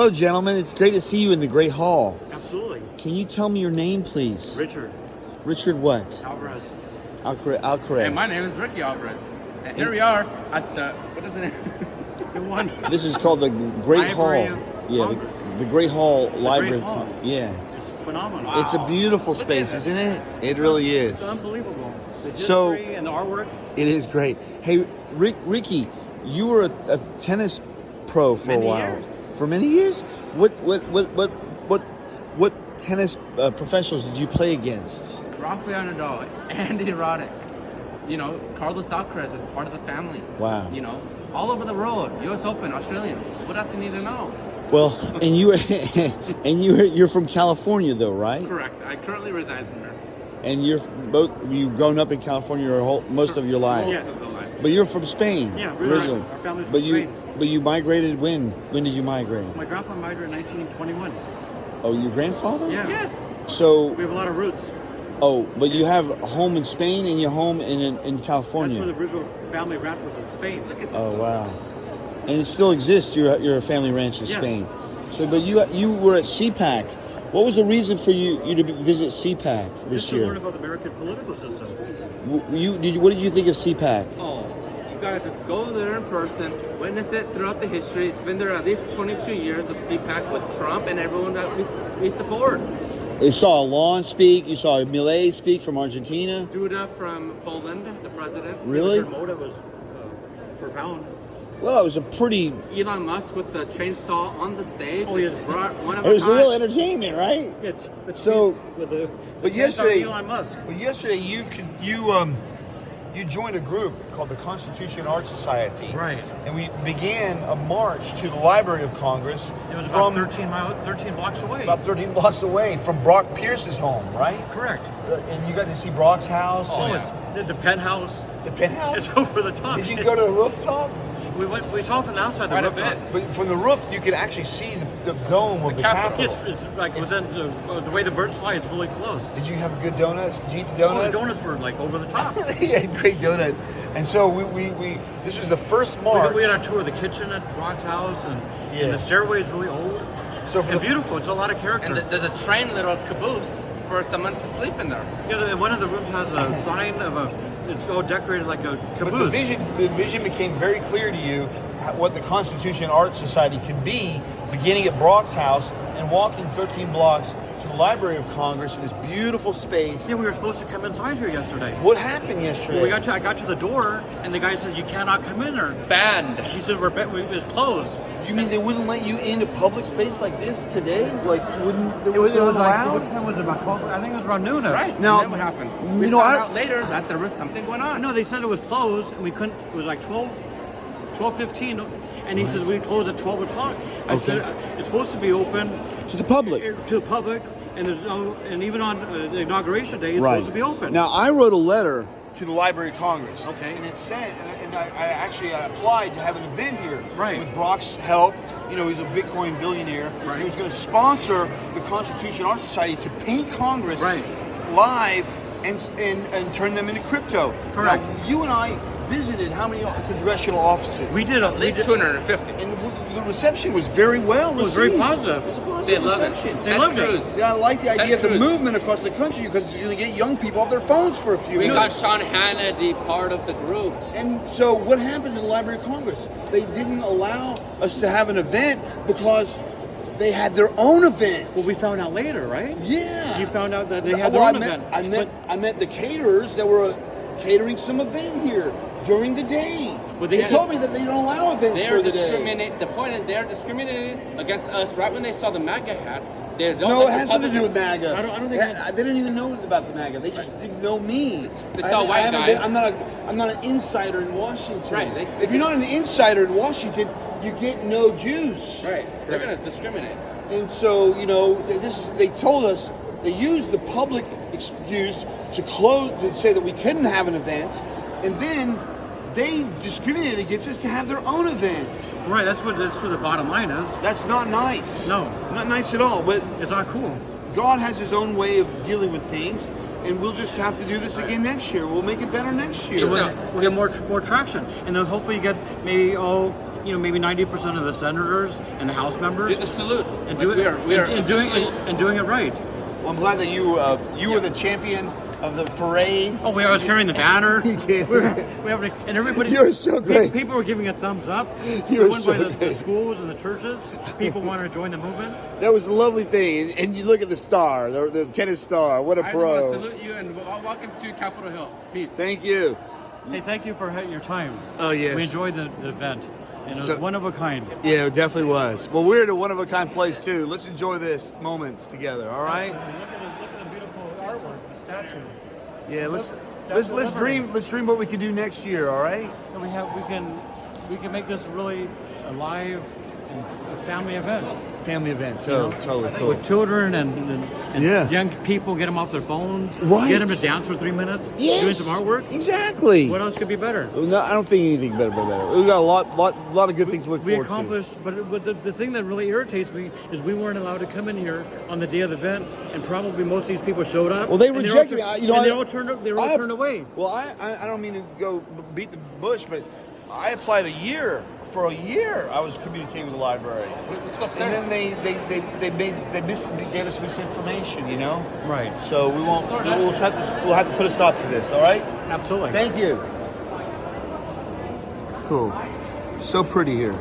Hello, gentlemen. It's great to see you in the Great Hall. Absolutely. Can you tell me your name, please? Richard. Richard what? Alcaraz. Alcaraz. And my name is Ricky Alcaraz. And here we are at the, what is it? The one. This is called the Great Library Hall. of Yeah, Congress. the Great Hall Library. Hall. Yeah. It's phenomenal. It's a beautiful Look at space, it. isn't it? It really It's is. unbelievable. The history So- and the artwork. It is great. Hey, Ricky, you were a tennis pro for Many a while. years. For many years? What tennis professionals did you play against? Rafael Nadal, Andy Roddick. You know, Carlos Alcaraz is part of the family. Wow. You know, all over the world. U.S. Open, Australian. What else do you need to know? Well, and you're from California though, right? Correct. I currently reside there. And you've grown up in California most of your life. Most Yeah. of the life. But you're from Spain Yeah, originally. our family's from but Spain. you migrated when? When did you migrate? My grandpa migrated in 1921. Oh, your grandfather? Yeah. Yes. So, We have a lot of roots. but you have a home in Spain and your home in That's California. where the original family ranch was in Spain. Look at this. Oh wow! And it still exists. Your family ranch in Yes. Spain. So, but you were at CPAC. What was the reason for you to visit CPAC this Just to learn year? about the American political system. What did you think of CPAC? Oh, you gotta just go there in person, witness it throughout the history. It's been there at least 22 years of CPAC with Trump and everyone that we support. You saw Alon speak. You saw Milei speak from Argentina. Duda from Poland, the president. Really? Their motive was profound. Well, it was a pretty. Elon Musk with the chainsaw on the stage. Oh, yeah. just brought one of It was a kind. real entertainment, right? It's So- with the But hands on yesterday- Elon Musk. But yesterday you joined a group called the Constitution Art Society. Right. And we began a march to the Library of Congress. It was about from 13 blocks away. about 13 blocks away from Brock Pierce's home, right? Correct. And you got to see Brock's house. Oh, and yeah. It's the penthouse. The penthouse. It's over the top. Did you go to the rooftop? We saw from the outside the Quite a rooftop. bit. But from the roof, you could actually see the dome of the Capitol. Capitol. It's like within the way the birds fly. It's really close. Did you have good donuts? Did you eat the Oh, donuts? the donuts were like over the top. They had great donuts. And so we this was the first we, march. we had our tour of the kitchen at Brock's house, and Yeah. the stairway is really old. So for It's the, beautiful. It's a lot of character. And there's a train little caboose for someone to sleep in there. Yeah, one of the rooms has a sign of a. It's all decorated like a but caboose. the vision became very clear to you what the Constitution Art Society could be, beginning at Brock's house and walking 13 blocks to the Library of Congress in this beautiful space. Yeah, we were supposed to come inside here yesterday. What happened yesterday? I got to the door, and the guy says you cannot come in there. Banned. He said it's closed. You mean they wouldn't let you into public space like this today? Like wouldn't It was like allowed? what time was it? About 12. I think it was around noon. Right. Now, and then what happened? you We know, found I- out later that there was something going on. No, they said it was closed, and we couldn't. It was like 12:15, and he says we close at 12 o'clock. I Okay. said it's supposed to be open To the public. to the public, and there's no, and even on the inauguration day, it's Right. supposed to be open. Now, I wrote a letter to the Library of Congress. Okay. And it said, and I actually applied to have an event here. Right. With Brock's help. You know, he's a Bitcoin billionaire. Right. He was going to sponsor the Constitution Art Society to paint Congress Right. live and turn them into crypto. Correct. Now, you and I visited how many congressional offices? we did At least 250. And the reception was very well received. It was very positive. It was a positive They love reception. it. They loved it. Cruz. Yeah, I like the Ted idea of the Cruz. movement across the country because it's going to get young people off their phones for a few We minutes. got Sean Hannity part of the group. And so what happened in the Library of Congress? They didn't allow us to have an event because they had their own event. Well, we found out later, right? Yeah. You found out that they had Well, their own event. I met the caterers that were catering some event here during the day. Well, they they told me that they don't allow events They're for the day. discriminating. The point is they're discriminating against us right when they saw the MAGA hat. They don't No, it like has nothing to do with Republicans. MAGA. I don't think they didn't even know about the MAGA. They just didn't know me. They saw a white haven't guy. I'm not an insider in Washington. Right, they- If you're not an insider in Washington, you get no juice. Right. They're gonna discriminate. And so, you know, they told us they used the public excuse to say that we couldn't have an event, and then they discriminated against us to have their own event. Right, that's what the bottom line is. That's not nice. No. Not nice at all. But It's not cool. God has his own way of dealing with things, and we'll just have to do this again next year. We'll make it better next year. So- We'll get more traction, and then hopefully you get maybe maybe 90% of the senators and the House members Do the salute. and Like, do it we are and doing it right. Well, I'm glad that you were the champion of the parade. Oh, I was carrying the banner. Yeah. And everybody. You're so great. People were giving a thumbs up. You're We went so by the great. schools and the churches. People wanted to join the movement. That was a lovely thing. And you look at the star, the tennis star. What a I just want to pro. salute you and welcome to Capitol Hill. Peace. Thank you. Hey, thank you for your time. Oh, yes. We enjoyed the event. And it was So- one of a kind. Yeah, it definitely was. Well, we're in a one-of-a-kind place, too. Let's enjoy this moments together, all right? Look at the beautiful artwork, the statue. Yeah, let's dream what we can do next year, all right? And we can make this really a live and a family event. Family event, totally cool. With children and Yeah. young people, get them off their phones. Right. Get them to dance for 3 minutes. Doing some artwork. Exactly. What else could be better? No, I don't think anything better. We've got a lot of good things to look We forward accomplished, but the thing that really irritates me is we weren't allowed to come in here on the day of the event, and probably most of these people showed up. Well, they and rejected me. They all turned away. Well, I don't mean to go beat the bush, but I applied for a year. I was communicating with the library, Let's go upstairs. and then they gave us misinformation. Right. So we'll have to put a stop to this. All right. Absolutely. Thank you. Cool. So pretty here.